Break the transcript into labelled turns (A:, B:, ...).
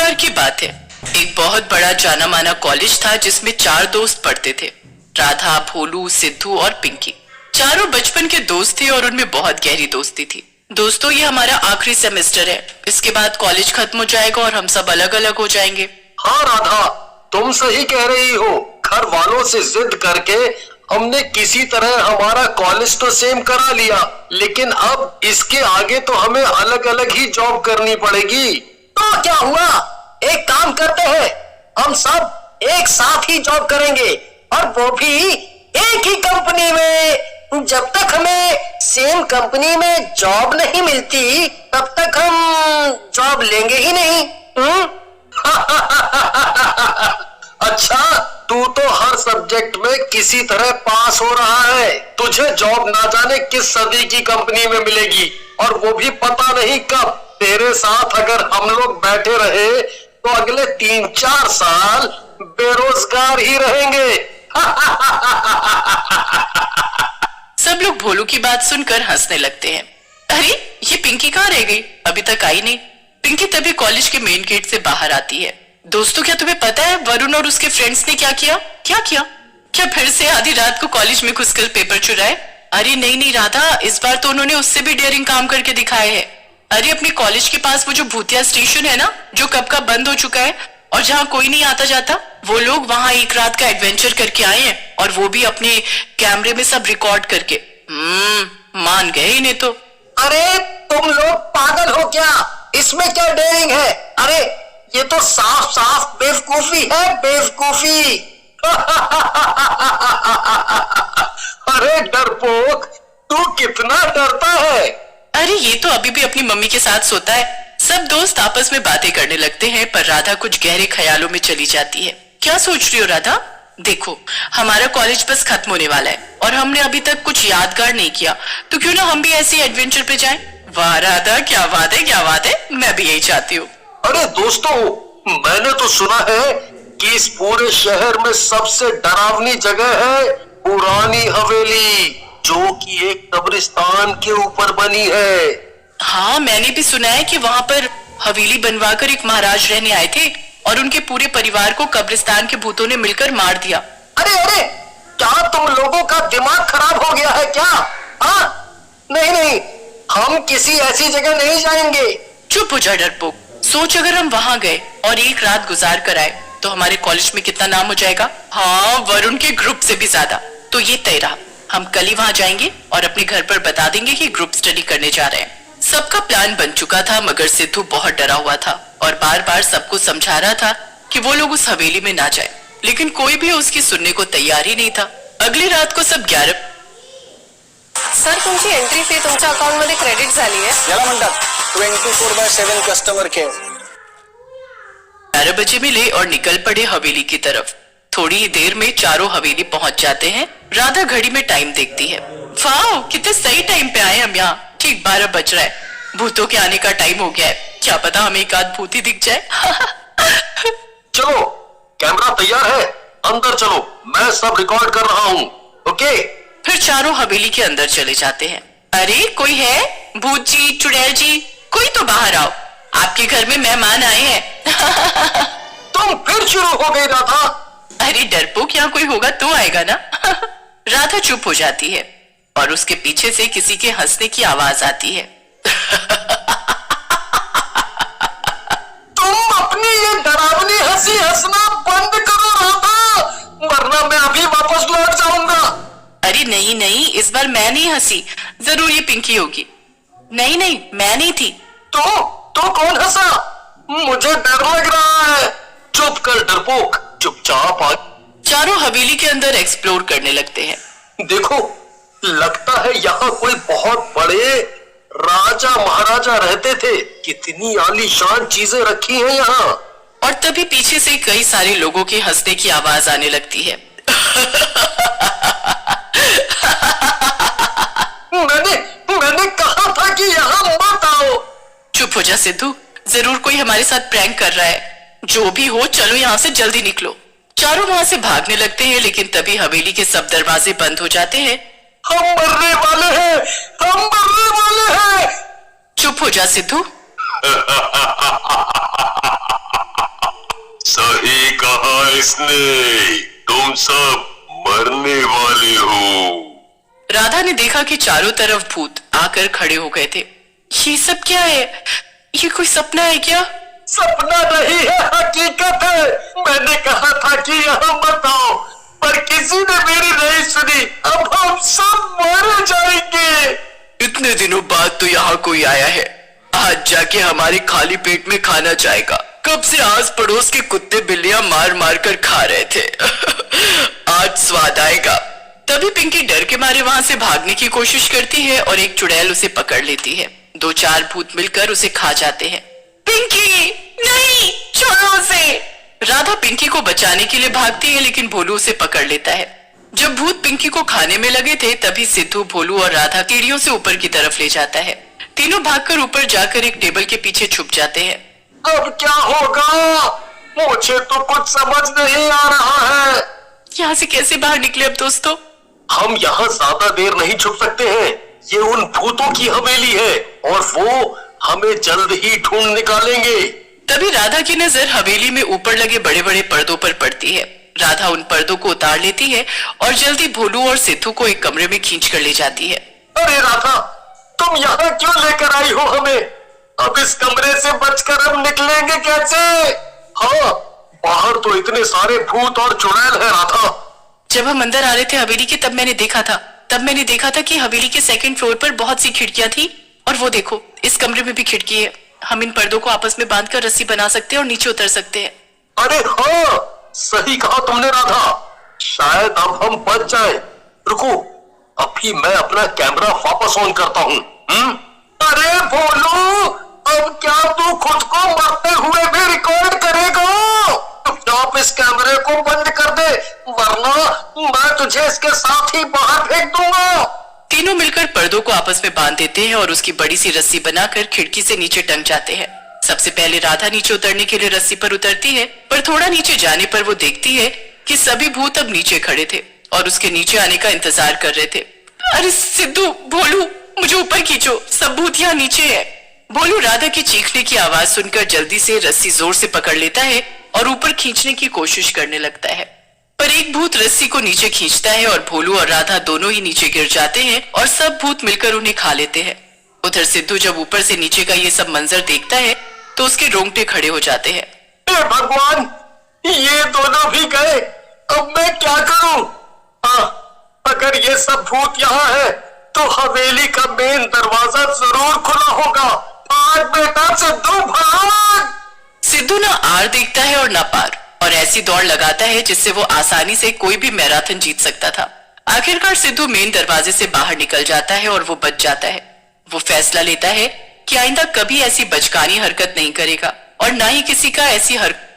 A: बार की बात है। एक बहुत बड़ा जाना माना कॉलेज था जिसमें 4 दोस्त पढ़ते थे, राधा, भोलू, सिद्धू और पिंकी। चारों बचपन के दोस्त थे और उनमें बहुत गहरी दोस्ती थी। दोस्तों, ये हमारा आखिरी सेमेस्टर है, इसके बाद कॉलेज खत्म हो जाएगा और हम सब अलग अलग हो जाएंगे।
B: हाँ राधा, तुम सही कह रही हो। घर वालों से जिद करके हमने किसी तरह हमारा कॉलेज तो सेम करा लिया, लेकिन अब इसके आगे तो हमें अलग अलग ही जॉब करनी पड़ेगी।
C: तो क्या हुआ, एक काम करते हैं, हम सब एक साथ ही जॉब करेंगे और वो भी एक ही कंपनी में। जब तक हमें सेम कंपनी में जॉब नहीं मिलती तब तक हम जॉब लेंगे ही नहीं।
B: अच्छा, तू तो हर सब्जेक्ट में किसी तरह पास हो रहा है, तुझे जॉब ना जाने किस सदी की कंपनी में मिलेगी, और वो भी पता नहीं कब। तेरे साथ अगर हम लोग बैठे रहे तो अगले 3-4 साल बेरोजगार ही रहेंगे।
A: सब लोग भोलू की बात सुनकर हंसने लगते हैं। अरे, ये पिंकी कहाँ रह गई, अभी तक आई नहीं। पिंकी तभी कॉलेज के मेन गेट से बाहर आती है। दोस्तों, क्या तुम्हें पता है वरुण और उसके फ्रेंड्स ने क्या किया? क्या फिर से आधी रात को कॉलेज में घुसकर पेपर चुराए? अरे नहीं राधा, इस बार तो उन्होंने उससे भी डेयरिंग काम करके दिखाए है। अरे, अपने कॉलेज के पास वो जो भूतिया स्टेशन है ना, जो कब का बंद हो चुका है और जहाँ कोई नहीं आता जाता, वो लोग वहाँ एक रात का एडवेंचर करके आए हैं, और वो भी अपने कैमरे में सब रिकॉर्ड करके। मान गए इन्हें तो।
C: अरे तुम लोग पागल हो क्या? इसमें क्या डेयरिंग है? अरे ये तो साफ साफ बेवकूफी है, बेवकूफी।
B: अरे डरपोक, तू कितना डरता है?
A: अरे ये तो अभी भी अपनी मम्मी के साथ सोता है। सब दोस्त आपस में बातें करने लगते हैं, पर राधा कुछ गहरे ख्यालों में चली जाती है। क्या सोच रही हो राधा? देखो, हमारा कॉलेज बस खत्म होने वाला है और हमने अभी तक कुछ यादगार नहीं किया, तो क्यों ना हम भी ऐसी एडवेंचर पे जाएं? वाह राधा, क्या बात है, मैं भी यही चाहती हूँ।
B: अरे दोस्तों, मैंने तो सुना है कि इस पूरे शहर में सबसे डरावनी जगह है पुरानी हवेली, जो कि एक कब्रिस्तान के ऊपर बनी है।
A: हाँ, मैंने भी सुना है कि वहाँ पर हवेली बनवाकर एक महाराज रहने आए थे और उनके पूरे परिवार को कब्रिस्तान के भूतों ने मिलकर मार दिया।
C: अरे क्या तुम लोगों का दिमाग खराब हो गया है क्या? हाँ, नहीं, हम किसी ऐसी जगह नहीं जाएंगे।
A: चुप हो जा डरपोक। सोच, अगर हम वहाँ गए और एक रात गुजार कर आए तो हमारे कॉलेज में कितना नाम हो जाएगा। हाँ, वरुण के ग्रुप से भी ज्यादा। तो ये तय रहा, हम कल ही वहाँ जाएंगे और अपने घर पर बता देंगे कि ग्रुप स्टडी करने जा रहे हैं। सबका प्लान बन चुका था, मगर सिद्धू बहुत डरा हुआ था और बार बार सबको समझा रहा था कि वो लोग उस हवेली में ना जाए, लेकिन कोई भी उसकी सुनने को तैयार ही नहीं था। अगली रात को सब 11।
D: सर, तुमची एंट्री फी तुमच्या अकाउंट मध्ये क्रेडिट झाली आहे।
E: याला म्हणतात 24/7 कस्टमर केअर।
A: 11 बजे मिले और निकल पड़े हवेली की तरफ। थोड़ी ही देर में चारों हवेली पहुंच जाते हैं। राधा घड़ी में टाइम देखती है। वाह, कितने सही टाइम पे आए हम यहाँ। ठीक 12 बज रहा है। भूतों के आने का टाइम हो गया है। क्या पता हमें एक आध भूत ही दिख जाए।
B: चलो, कैमरा तैयार है, अंदर चलो, मैं सब रिकॉर्ड कर रहा हूँ। ओके?
A: फिर चारों हवेली के अंदर चले जाते हैं। अरे कोई है? भूत जी, चुड़ैल जी, कोई तो बाहर आओ, आपके घर में मेहमान आए हैं।
B: तुम फिर शुरू हो गई राधा।
A: अरे डरपोक, यहाँ कोई होगा तो आएगा ना। राधा चुप हो जाती है और उसके पीछे से किसी के हंसने की आवाज आती है।
B: तुम अपनी ये डरावनी हंसी हंसना बंद करो राधा, वरना मैं अभी वापस लौट जाऊंगा।
A: अरे नहीं, इस बार मैं नहीं हंसी, जरूर ये पिंकी होगी। नहीं, मैं नहीं थी।
B: तो कौन हंसा? मुझे डर लग रहा है। चुप कर डरपोक, चुपचाप आ।
A: चारों हवेली के अंदर एक्सप्लोर करने लगते हैं।
B: देखो, लगता है यहाँ कोई बहुत बड़े राजा महाराजा रहते थे। कितनी आलीशान चीजें रखी हैं यहाँ।
A: और तभी पीछे से कई सारे लोगों के हंसने की आवाज आने लगती है।
B: मैंने कहा था कि यहाँ मत आओ।
A: चुप हो जा सिद्धू, जरूर कोई हमारे साथ प्रैंक कर रहा है। जो भी हो, चलो यहाँ से जल्दी निकलो। चारों वहाँ से भागने लगते हैं, लेकिन तभी हवेली के सब दरवाजे बंद हो जाते हैं।
B: हम मरने वाले हैं।
A: चुप हो जा सिद्धू।
F: किसने? तुम सब मरने वाले हो।
A: राधा ने देखा कि चारों तरफ भूत आकर खड़े हो गए थे। ये सब क्या है? ये कोई सपना है क्या?
B: सपना नहीं है, हकीकत है। मैंने कहा था कि यहाँ मत आओ, पर किसी ने मेरी नहीं सुनी। अब हम सब मर जाएंगे।
A: इतने दिनों बाद तो यहाँ कोई आया है। आज जाके हमारे खाली पेट में खाना जाएगा। कब से आस पड़ोस के कुत्ते बिल्लियां मार मार कर खा रहे थे। आज स्वाद आएगा। तभी पिंकी डर के मारे वहां से भागने की कोशिश करती है और एक चुड़ैल उसे पकड़ लेती है। 2-4 भूत मिलकर उसे खा जाते हैं। पिंकी नहीं, छोड़ो उसे। राधा पिंकी को बचाने के लिए भागती है, लेकिन भोलू उसे पकड़ लेता है। जब भूत पिंकी को खाने में लगे थे, तभी सिद्धू, भोलू और राधा सीढ़ियों से ऊपर की तरफ ले जाता है। तीनों भागकर ऊपर जाकर एक टेबल के पीछे छुप जाते हैं।
B: अब क्या होगा? मुझे तो कुछ समझ नहीं आ रहा है।
A: यहाँ से कैसे बाहर निकले अब दोस्तों?
B: हम यहाँ ज्यादा देर नहीं छुप सकते हैं। ये उन भूतों की हवेली है और वो हमें जल्द ही ढूंढ निकालेंगे।
A: तभी राधा की नजर हवेली में ऊपर लगे बड़े बड़े पर्दों पर पड़ती है। राधा उन पर्दों को उतार लेती है और जल्दी भोलू और सिद्धू को एक कमरे में खींच कर ले जाती है।
B: अरे राधा, तुम यहाँ क्यों लेकर आई हो हमें? अब इस कमरे से बचकर हम निकलेंगे कैसे? हाँ, बाहर तो इतने सारे भूत और चुड़ैल है राधा।
A: जब हम अंदर आ रहे थे हवेली के, तब मैंने देखा था कि हवेली के 2nd फ्लोर पर बहुत सी खिड़कियां थी। और वो देखो, इस कमरे में भी खिड़की है। हम इन पर्दों को आपस में बांधकर रस्सी बना सकते हैं और नीचे उतर सकते हैं।
B: अरे हाँ, सही कहा तुमने राधा। शायद अब हम बच जाए। रुको, अभी मैं अपना कैमरा वापस ऑन करता हूँ। अरे भोलू, अब क्या तू खुद को मरते हुए भी रिकॉर्ड करेगा? चुपचाप इस कैमरे को बंद कर दे, वरना मैं तुझे इसके साथ ही बाहर फेंक दूंगा।
A: तीनों मिलकर पर्दों को आपस में बांध देते हैं और उसकी बड़ी सी रस्सी बनाकर खिड़की से नीचे टंग जाते हैं। सबसे पहले राधा नीचे उतरने के लिए रस्सी पर उतरती है, पर थोड़ा नीचे जाने पर वो देखती है कि सभी भूत अब नीचे खड़े थे और उसके नीचे आने का इंतजार कर रहे थे। अरे सिद्धू, भोलू, मुझे ऊपर खींचो, सब भूत यहाँ नीचे है। भोलू राधा की चीखने की आवाज सुनकर जल्दी से रस्सी जोर से पकड़ लेता है और ऊपर खींचने की कोशिश करने लगता है, पर एक भूत रस्सी को नीचे खींचता है और भोलू और राधा दोनों ही नीचे गिर जाते हैं और सब भूत मिलकर उन्हें खा लेते हैं। उधर सिद्धू जब ऊपर से नीचे का ये सब मंजर देखता है तो उसके रोंगटे खड़े हो जाते हैं।
B: हे भगवान, ये दोनों भी गए, अब मैं क्या करूं? अगर ये सब भूत यहाँ है तो हवेली का मेन दरवाजा जरूर खुला होगा। भाग बेटा सिद्धू, भाग।
A: सिद्धू ना आर देखता है और ना पार, और ऐसी दौड़ लगाता है जिससे वो आसानी से कोई भी मैराथन जीत सकता था। आखिरकार सिद्धू मेन दरवाजे से बाहर निकल जाता है और वो बच जाता है। वो फैसला लेता है कि आइंदा कभी ऐसी बचकानी हरकत नहीं करेगा और ना ही किसी का ऐसी हरकत